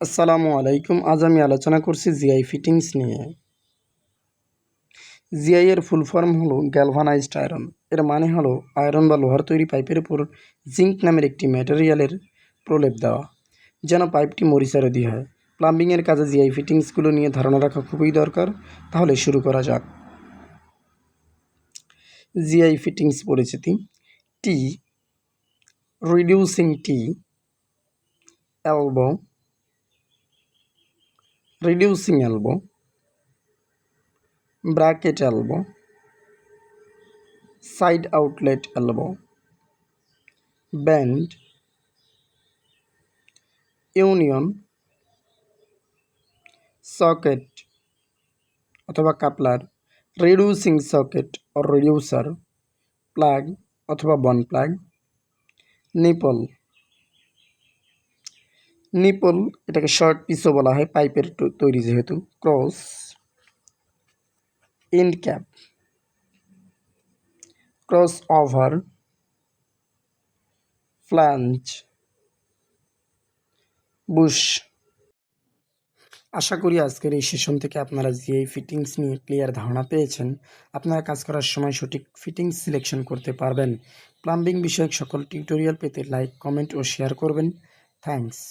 আসসালামু আলাইকুম। আজ আমি আলোচনা করছি জিআই ফিটিংস নিয়ে। জিআই এর ফুল ফর্ম হলো গ্যালভানাইজড আয়রন। এর মানে হলো আয়রন বা লোহার তৈরি পাইপের উপর জিঙ্ক নামের একটি ম্যাটেরিয়ালের প্রলেপ দেওয়া, যেন পাইপটি মরিচারোধী হয়। প্লাম্বিংয়ের কাজে জিআই ফিটিংসগুলো নিয়ে ধারণা রাখা খুবই দরকার। তাহলে শুরু করা যাক। জিআই ফিটিংস পরিচিতি: tee, reducing tee, elbow, reducing elbow, bracket elbow, side outlet elbow, bend, union, socket অথবা কাপলার, রিডিউসিং সকেট ও রিডিউসার, প্লাগ অথবা বন প্লাগ, নিপল। নিপল এটাকে শর্ট পিসও বলা হয় পাইপের তৈরি যেহেতু। Cross, end cap, cross over, flange, bush. আশা করি আজকের এই সেশন থেকে আপনারা জিআই ফিটিংস নিয়ে ক্লিয়ার ধারণা পেয়েছেন। আপনারা কাজ করার সময় সঠিক ফিটিংস সিলেকশন করতে পারবেন। প্লাম্বিং বিষয়ক সকল টিউটোরিয়াল পেতে লাইক, কমেন্ট ও শেয়ার করবেন। থ্যাঙ্কস।